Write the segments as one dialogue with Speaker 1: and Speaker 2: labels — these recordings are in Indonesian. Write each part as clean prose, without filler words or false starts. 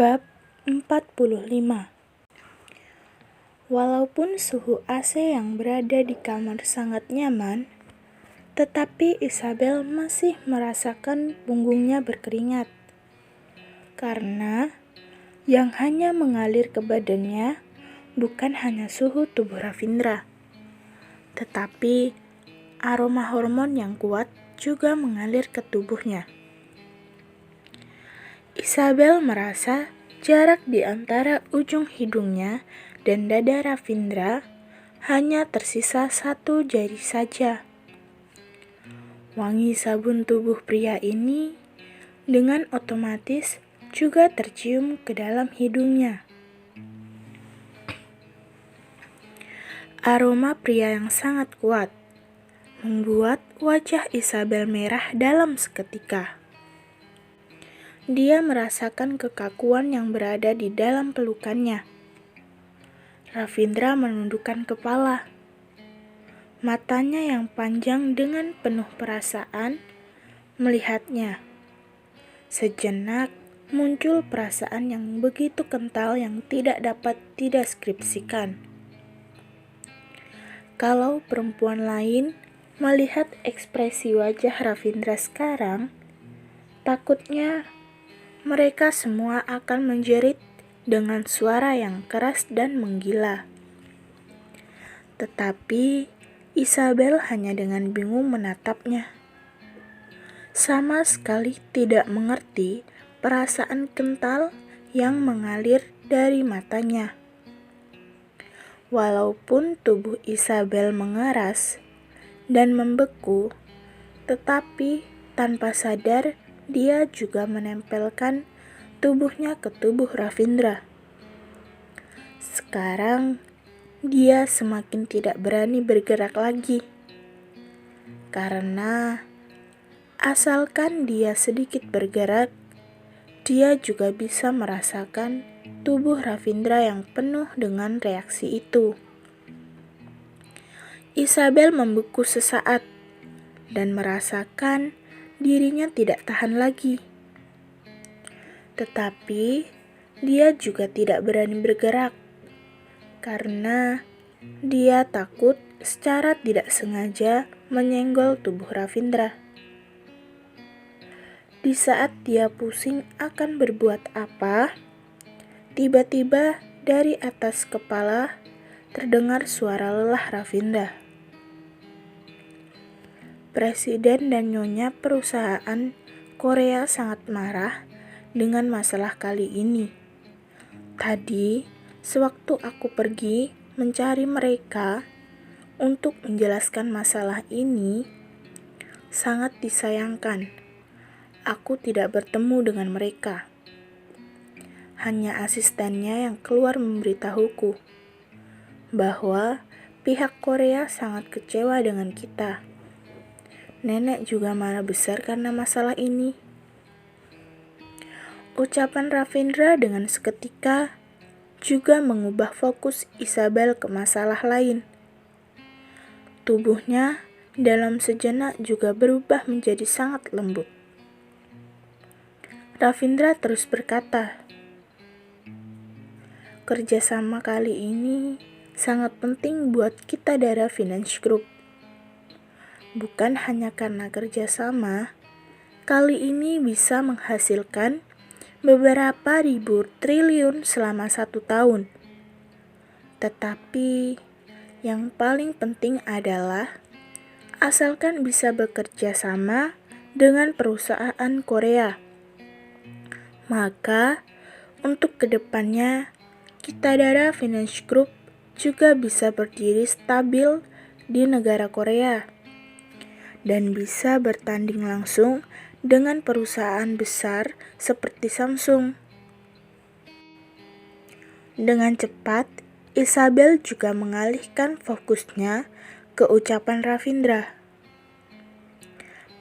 Speaker 1: Bab 45. Walaupun suhu AC yang berada di kamar sangat nyaman, tetapi Isabel masih merasakan punggungnya berkeringat. Karena yang hanya mengalir ke badannya bukan hanya suhu tubuh Ravindra, tetapi aroma hormon yang kuat juga mengalir ke tubuhnya. Isabel merasa jarak di antara ujung hidungnya dan dada Ravindra hanya tersisa 1 jari saja. Wangi sabun tubuh pria ini dengan otomatis juga tercium ke dalam hidungnya. Aroma pria yang sangat kuat membuat wajah Isabel merah dalam seketika. Dia merasakan kekakuan yang berada di dalam pelukannya. Ravindra menundukkan kepala. Matanya yang panjang dengan penuh perasaan melihatnya. Sejenak muncul perasaan yang begitu kental yang tidak dapat dideskripsikan. Kalau perempuan lain melihat ekspresi wajah Ravindra sekarang, takutnya mereka semua akan menjerit dengan suara yang keras dan menggila. Tetapi Isabel hanya dengan bingung menatapnya. Sama sekali tidak mengerti perasaan kental yang mengalir dari matanya. Walaupun tubuh Isabel mengeras dan membeku, tetapi tanpa sadar dia juga menempelkan tubuhnya ke tubuh Ravindra. Sekarang dia semakin tidak berani bergerak lagi. Karena asalkan dia sedikit bergerak, dia juga bisa merasakan tubuh Ravindra yang penuh dengan reaksi itu. Isabel membeku sesaat dan merasakan dirinya tidak tahan lagi. Tetapi dia juga tidak berani bergerak karena dia takut secara tidak sengaja menyenggol tubuh Ravindra. Di saat dia pusing akan berbuat apa, tiba-tiba dari atas kepala terdengar suara lelah Ravindra. Presiden dan nyonya perusahaan Korea sangat marah dengan masalah kali ini. Tadi, sewaktu aku pergi mencari mereka untuk menjelaskan masalah ini, sangat disayangkan. Aku tidak bertemu dengan mereka. Hanya asistennya yang keluar memberitahuku bahwa pihak Korea sangat kecewa dengan kita. Nenek juga marah besar karena masalah ini. Ucapan Ravindra dengan seketika juga mengubah fokus Isabel ke masalah lain. Tubuhnya dalam sejenak juga berubah menjadi sangat lembut. Ravindra terus berkata, "Kerjasama kali ini sangat penting buat kita Dara Finance Group. Bukan hanya karena kerjasama, kali ini bisa menghasilkan beberapa ribu triliun selama 1 tahun. Tetapi yang paling penting adalah asalkan bisa bekerja sama dengan perusahaan Korea. Maka untuk kedepannya kita Dara Finance Group juga bisa berdiri stabil di negara Korea dan bisa bertanding langsung dengan perusahaan besar seperti Samsung." Dengan cepat, Isabel juga mengalihkan fokusnya ke ucapan Ravindra.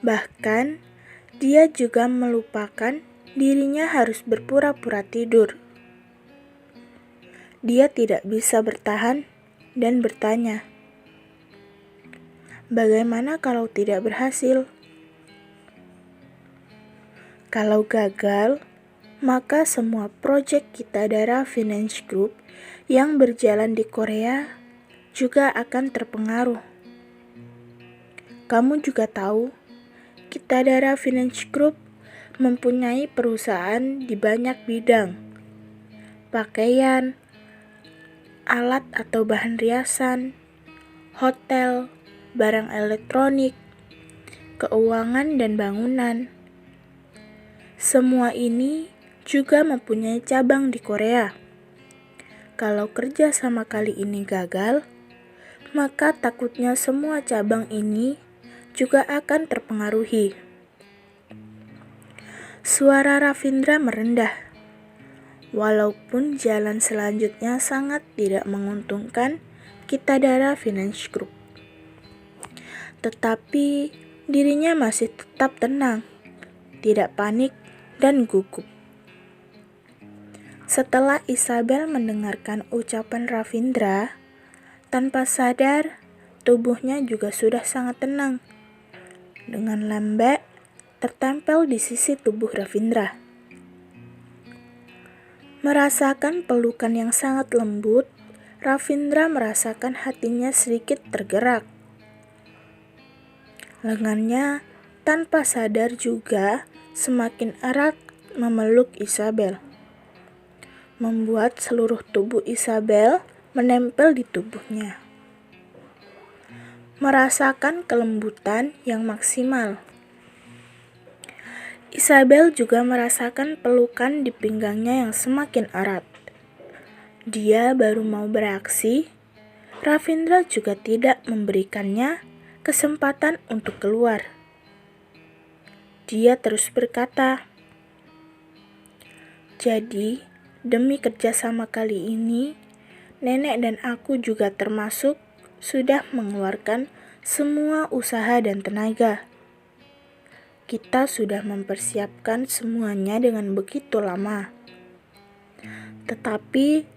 Speaker 1: Bahkan, dia juga melupakan dirinya harus berpura-pura tidur. Dia tidak bisa bertahan dan bertanya, "Bagaimana kalau tidak berhasil? Kalau gagal, maka semua proyek Kitadara Finance Group yang berjalan di Korea juga akan terpengaruh. Kamu juga tahu, Kitadara Finance Group mempunyai perusahaan di banyak bidang, pakaian, alat atau bahan riasan, hotel, barang elektronik, keuangan dan bangunan. Semua ini juga mempunyai cabang di Korea. Kalau kerja sama kali ini gagal, maka takutnya semua cabang ini juga akan terpengaruhi. Suara Ravindra merendah. Walaupun jalan selanjutnya sangat tidak menguntungkan Kitadara Finance Group, tetapi dirinya masih tetap tenang, tidak panik dan gugup. Setelah Isabel mendengarkan ucapan Ravindra, tanpa sadar tubuhnya juga sudah sangat tenang. Dengan lembek tertempel di sisi tubuh Ravindra. Merasakan pelukan yang sangat lembut, Ravindra merasakan hatinya sedikit tergerak. Lengannya tanpa sadar juga semakin erat memeluk Isabel, membuat seluruh tubuh Isabel menempel di tubuhnya. Merasakan kelembutan yang maksimal. Isabel juga merasakan pelukan di pinggangnya yang semakin erat. Dia baru mau bereaksi, Ravindra juga tidak memberikannya kesempatan untuk keluar. Dia terus berkata, "Jadi, demi kerjasama kali ini, nenek dan aku juga termasuk sudah mengeluarkan semua usaha dan tenaga. Kita sudah mempersiapkan semuanya dengan begitu lama. Tetapi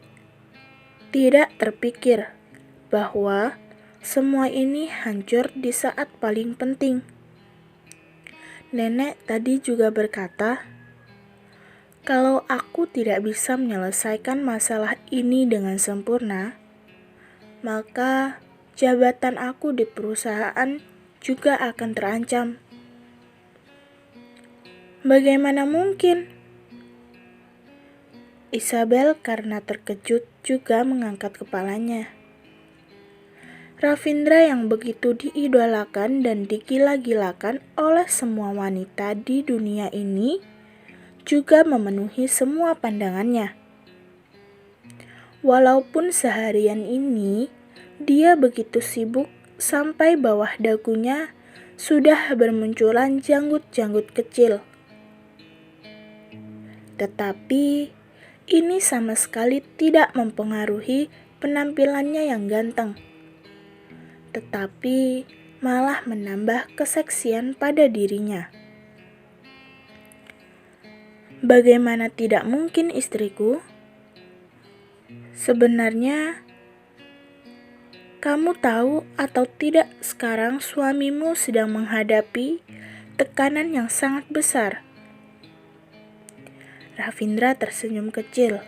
Speaker 1: tidak terpikir bahwa semua ini hancur di saat paling penting. Nenek tadi juga berkata, kalau aku tidak bisa menyelesaikan masalah ini dengan sempurna, maka jabatan aku di perusahaan juga akan terancam. Bagaimana mungkin?" Isabel karena terkejut juga mengangkat kepalanya. Ravindra yang begitu diidolakan dan digila-gilakan oleh semua wanita di dunia ini juga memenuhi semua pandangannya. Walaupun seharian ini dia begitu sibuk sampai bawah dagunya sudah bermunculan janggut-janggut kecil. Tetapi ini sama sekali tidak mempengaruhi penampilannya yang ganteng, tetapi malah menambah keseksian pada dirinya. Bagaimana tidak mungkin, istriku? Sebenarnya, kamu tahu atau tidak sekarang suamimu sedang menghadapi tekanan yang sangat besar. Ravindra tersenyum kecil,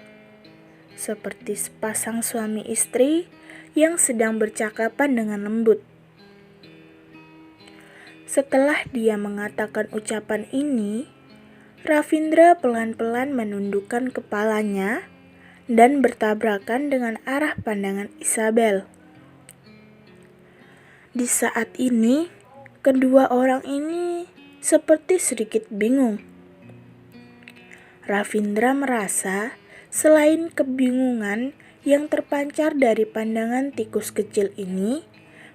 Speaker 1: seperti sepasang suami istri yang sedang bercakapan dengan lembut. Setelah dia mengatakan ucapan ini, Ravindra pelan-pelan menundukkan kepalanya dan bertabrakan dengan arah pandangan Isabel. Di saat ini, kedua orang ini seperti sedikit bingung. Ravindra merasa selain kebingungan yang terpancar dari pandangan tikus kecil ini,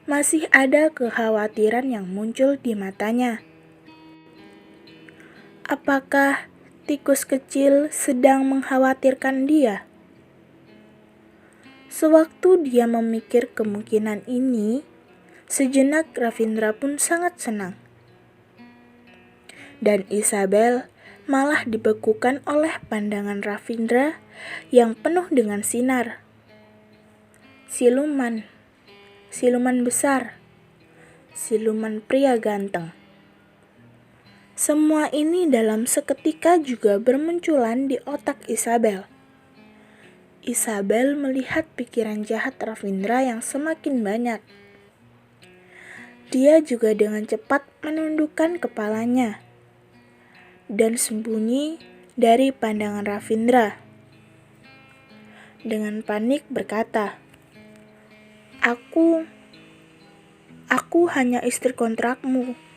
Speaker 1: masih ada kekhawatiran yang muncul di matanya. Apakah tikus kecil sedang mengkhawatirkan dia? Sewaktu dia memikir kemungkinan ini, sejenak Ravindra pun sangat senang. Dan Isabel malah dibekukan oleh pandangan Ravindra yang penuh dengan sinar. Siluman besar, siluman pria ganteng. Semua ini dalam seketika juga bermunculan di otak Isabel. Isabel melihat pikiran jahat Ravindra yang semakin banyak. Dia juga dengan cepat menundukkan kepalanya dan sembunyi dari pandangan Ravindra. Dengan panik berkata, Aku hanya istri kontrakmu.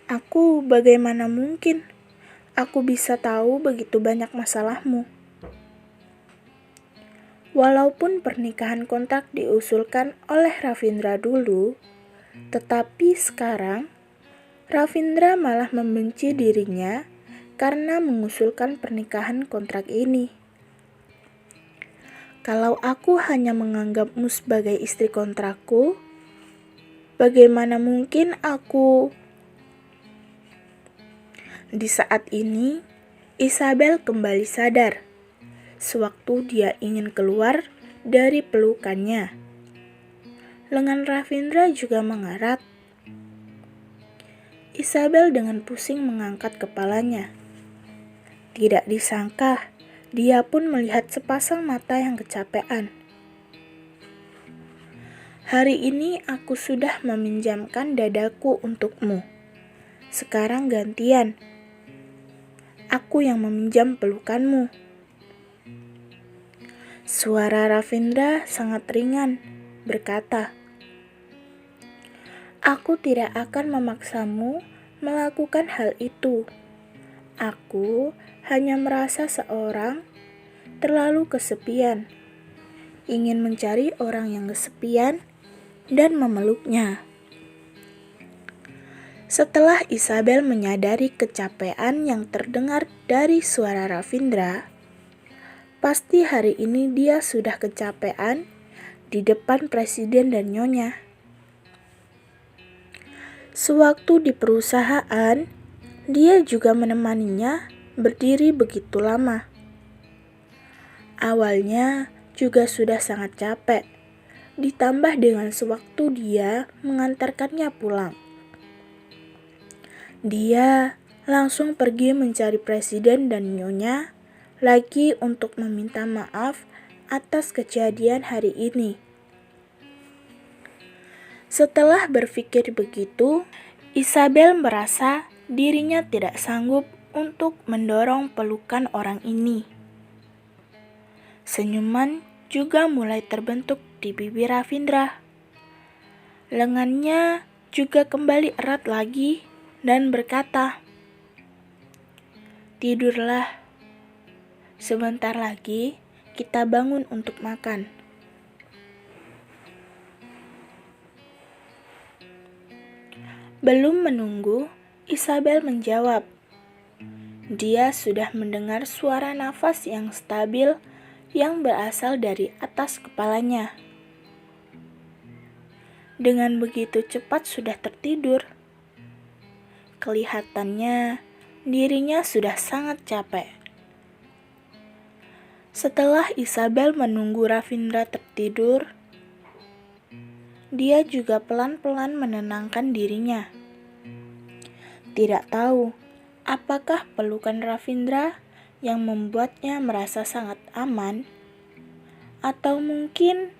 Speaker 1: Aku bagaimana mungkin? Aku bisa tahu begitu banyak masalahmu. Walaupun pernikahan kontrak diusulkan oleh Ravindra dulu, tetapi sekarang Ravindra malah membenci dirinya karena mengusulkan pernikahan kontrak ini. Kalau aku hanya menganggapmu sebagai istri kontrakku, bagaimana mungkin aku... Di saat ini, Isabel kembali sadar sewaktu dia ingin keluar dari pelukannya. Lengan Ravindra juga mengarat. Isabel dengan pusing mengangkat kepalanya. Tidak disangka, dia pun melihat sepasang mata yang kecapean. Hari ini aku sudah meminjamkan dadaku untukmu. Sekarang gantian. Aku yang meminjam pelukanmu. Suara Ravindra sangat ringan, berkata, Aku tidak akan memaksamu melakukan hal itu. Aku hanya merasa seorang terlalu kesepian, ingin mencari orang yang kesepian dan memeluknya. Setelah Isabel menyadari kecapean yang terdengar dari suara Ravindra, pasti hari ini dia sudah kecapean di depan presiden dan nyonya. Sewaktu di perusahaan, dia juga menemaninya berdiri begitu lama. Awalnya juga sudah sangat capek, ditambah dengan sewaktu dia mengantarkannya pulang. Dia langsung pergi mencari presiden dan nyonya lagi untuk meminta maaf atas kejadian hari ini. Setelah berpikir begitu, Isabel merasa dirinya tidak sanggup untuk mendorong pelukan orang ini. Senyuman juga mulai terbentuk di bibir Ravindra. Lengannya juga kembali erat lagi dan berkata, Tidurlah. Sebentar lagi kita bangun untuk makan. Belum menunggu, Isabel menjawab. Dia sudah mendengar suara nafas yang stabil yang berasal dari atas kepalanya. Dengan begitu cepat sudah tertidur. Kelihatannya dirinya sudah sangat capek. Setelah Isabel menunggu Ravindra tertidur, dia juga pelan-pelan menenangkan dirinya. Tidak tahu apakah pelukan Ravindra yang membuatnya merasa sangat aman, atau mungkin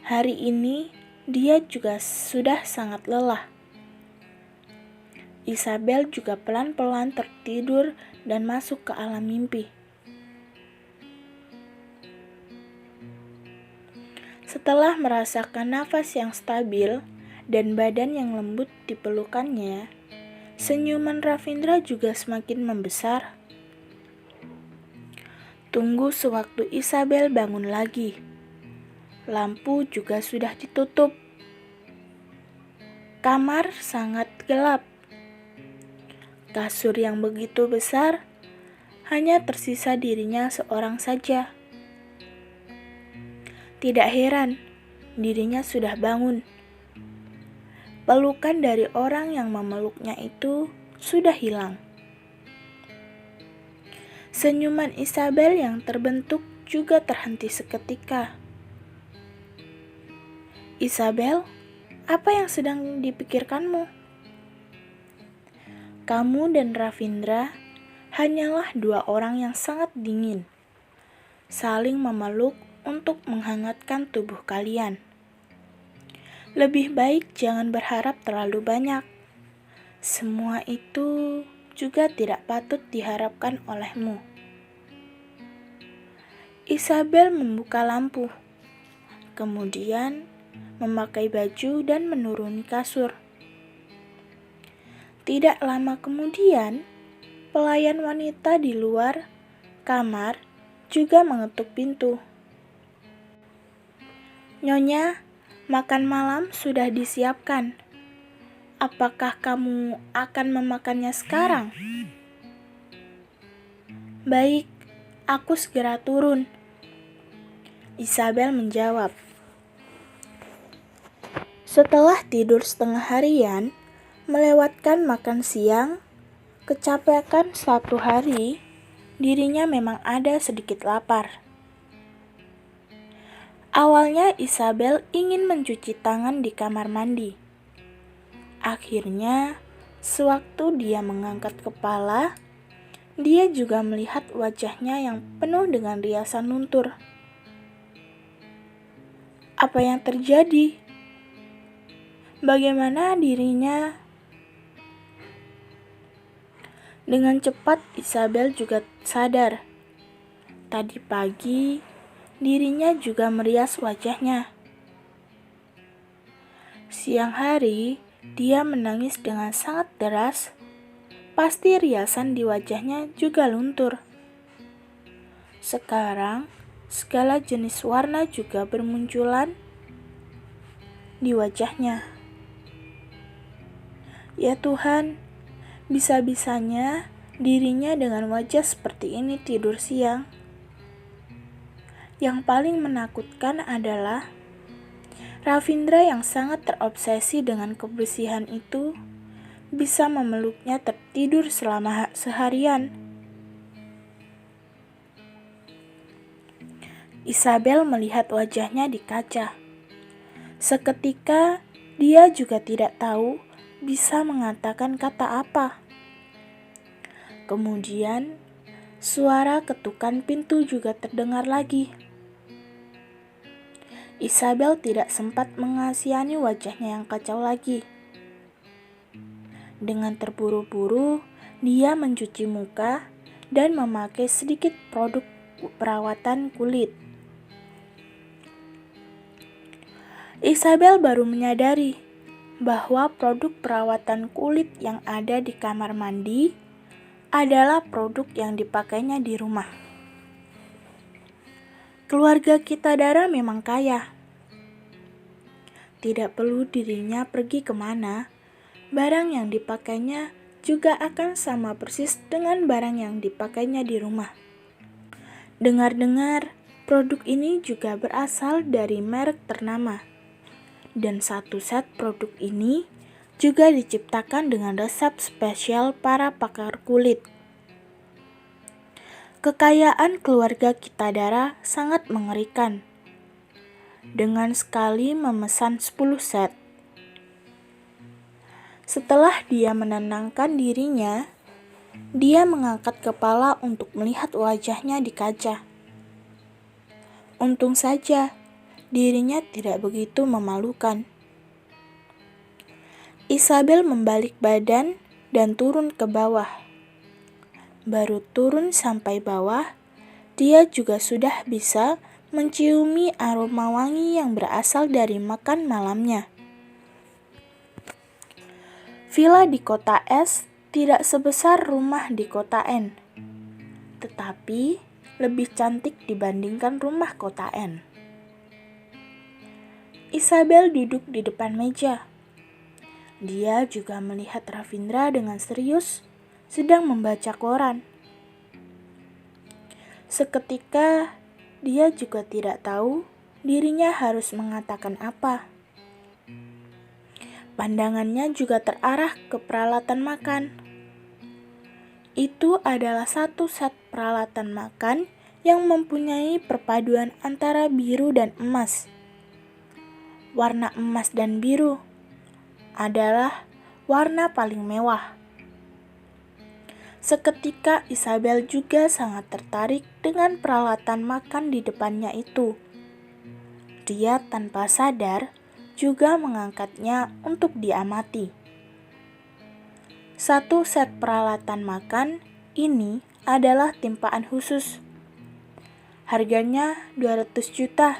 Speaker 1: hari ini dia juga sudah sangat lelah. Isabel juga pelan-pelan tertidur dan masuk ke alam mimpi. Setelah merasakan nafas yang stabil dan badan yang lembut di pelukannya, senyuman Ravindra juga semakin membesar. Tunggu sewaktu Isabel bangun lagi. Lampu juga sudah ditutup. Kamar sangat gelap. Kasur yang begitu besar, hanya tersisa dirinya seorang saja. Tidak heran, dirinya sudah bangun. Pelukan dari orang yang memeluknya itu sudah hilang. Senyuman Isabel yang terbentuk juga terhenti seketika. Isabel, apa yang sedang dipikirkanmu? Kamu dan Ravindra hanyalah dua orang yang sangat dingin, saling memeluk untuk menghangatkan tubuh kalian. Lebih baik jangan berharap terlalu banyak. Semua itu juga tidak patut diharapkan olehmu. Isabel membuka lampu, kemudian memakai baju dan menuruni kasur. Tidak lama kemudian, pelayan wanita di luar kamar juga mengetuk pintu. "Nyonya, makan malam sudah disiapkan. Apakah kamu akan memakannya sekarang?" "Baik, aku segera turun," Isabel menjawab. Setelah tidur setengah harian, melewatkan makan siang, kecapekan satu hari, dirinya memang ada sedikit lapar. Awalnya Isabel ingin mencuci tangan di kamar mandi. Akhirnya, sewaktu dia mengangkat kepala, dia juga melihat wajahnya yang penuh dengan riasan luntur. Apa yang terjadi? Bagaimana dirinya? Dengan cepat Isabel juga sadar. Tadi pagi, dirinya juga merias wajahnya. Siang hari, dia menangis dengan sangat deras. Pasti riasan di wajahnya juga luntur. Sekarang, segala jenis warna juga bermunculan di wajahnya. Ya Tuhan, bisa-bisanya dirinya dengan wajah seperti ini tidur siang. Yang paling menakutkan adalah Ravindra yang sangat terobsesi dengan kebersihan itu bisa memeluknya tertidur selama seharian. Isabel melihat wajahnya di kaca. Seketika dia juga tidak tahu bisa mengatakan kata apa. Kemudian, suara ketukan pintu juga terdengar lagi. Isabel tidak sempat mengasihani wajahnya yang kacau lagi. Dengan terburu-buru, dia mencuci muka dan memakai sedikit produk perawatan kulit. Isabel baru menyadari bahwa produk perawatan kulit yang ada di kamar mandi adalah produk yang dipakainya di rumah. Keluarga Kitadara memang kaya. Tidak perlu dirinya pergi kemana, barang yang dipakainya juga akan sama persis dengan barang yang dipakainya di rumah. Dengar-dengar, produk ini juga berasal dari merek ternama. Dan satu set produk ini juga diciptakan dengan resep spesial para pakar kulit. Kekayaan keluarga Kitadara sangat mengerikan. Dengan sekali memesan 10 set. Setelah dia menenangkan dirinya, dia mengangkat kepala untuk melihat wajahnya di kaca. Untung saja, dirinya tidak begitu memalukan. Isabel membalik badan dan turun ke bawah. Baru turun sampai bawah, dia juga sudah bisa menciumi aroma wangi yang berasal dari makan malamnya. Villa di kota S tidak sebesar rumah di kota N, tetapi lebih cantik dibandingkan rumah kota N. Isabel duduk di depan meja. Dia juga melihat Ravindra dengan serius sedang membaca koran. Seketika, dia juga tidak tahu dirinya harus mengatakan apa. Pandangannya juga terarah ke peralatan makan. Itu adalah satu set peralatan makan yang mempunyai perpaduan antara biru dan emas. Warna emas dan biru adalah warna paling mewah. Seketika Isabel juga sangat tertarik dengan peralatan makan di depannya itu. Dia tanpa sadar juga mengangkatnya untuk diamati. Satu set peralatan makan ini adalah timpaan khusus. Harganya 200 juta.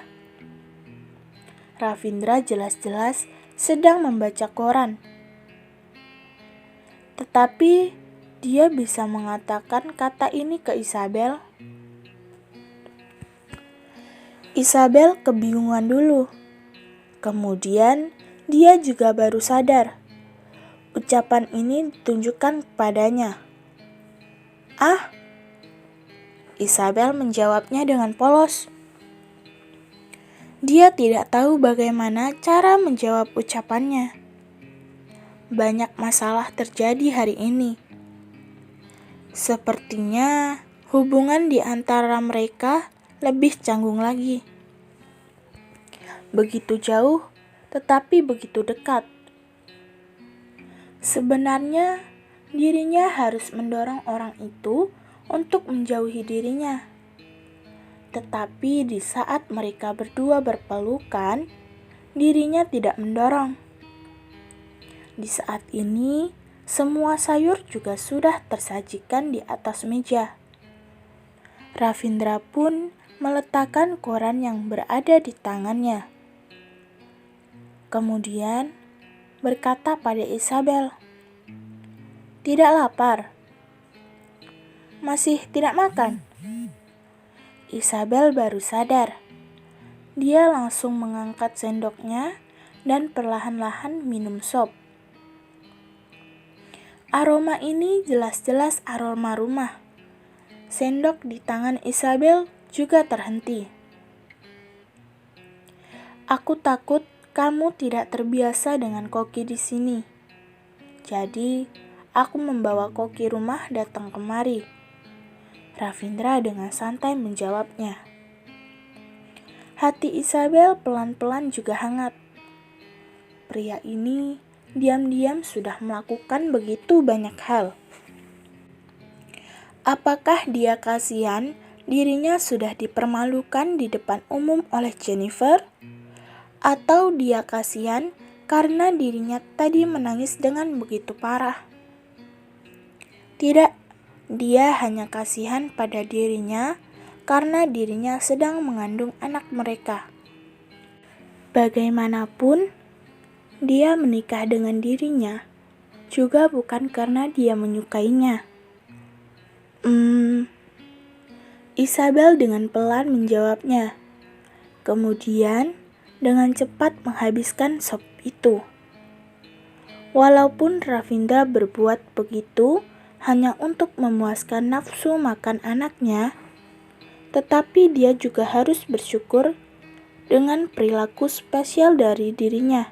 Speaker 1: Ravindra jelas-jelas sedang membaca koran. Tetapi dia bisa mengatakan kata ini ke Isabel. Isabel kebingungan dulu. Kemudian dia juga baru sadar. Ucapan ini ditunjukkan kepadanya. "Ah!" Isabel menjawabnya dengan polos. Dia tidak tahu bagaimana cara menjawab ucapannya. Banyak masalah terjadi hari ini. Sepertinya hubungan di antara mereka lebih canggung lagi. Begitu jauh, tetapi begitu dekat. Sebenarnya, dirinya harus mendorong orang itu untuk menjauhi dirinya. Tetapi di saat mereka berdua berpelukan, dirinya tidak mendorong. Di saat ini, semua sayur juga sudah tersajikan di atas meja. Ravindra pun meletakkan koran yang berada di tangannya. Kemudian berkata pada Isabel, "Tidak lapar? Masih tidak makan?" Isabel baru sadar. Dia langsung mengangkat sendoknya dan perlahan-lahan minum sop. Aroma ini jelas-jelas aroma rumah. Sendok di tangan Isabel juga terhenti. "Aku takut kamu tidak terbiasa dengan koki di sini. Jadi, aku membawa koki rumah datang kemari." Ravindra dengan santai menjawabnya. Hati Isabel pelan-pelan juga hangat. Pria ini diam-diam sudah melakukan begitu banyak hal. Apakah dia kasihan dirinya sudah dipermalukan di depan umum oleh Jennifer? Atau dia kasihan karena dirinya tadi menangis dengan begitu parah? Tidak, dia hanya kasihan pada dirinya karena dirinya sedang mengandung anak mereka. Bagaimanapun, dia menikah dengan dirinya juga bukan karena dia menyukainya. Isabel dengan pelan menjawabnya. Kemudian dengan cepat menghabiskan sop itu. Walaupun Ravindra berbuat begitu hanya untuk memuaskan nafsu makan anaknya, tetapi dia juga harus bersyukur dengan perilaku spesial dari dirinya.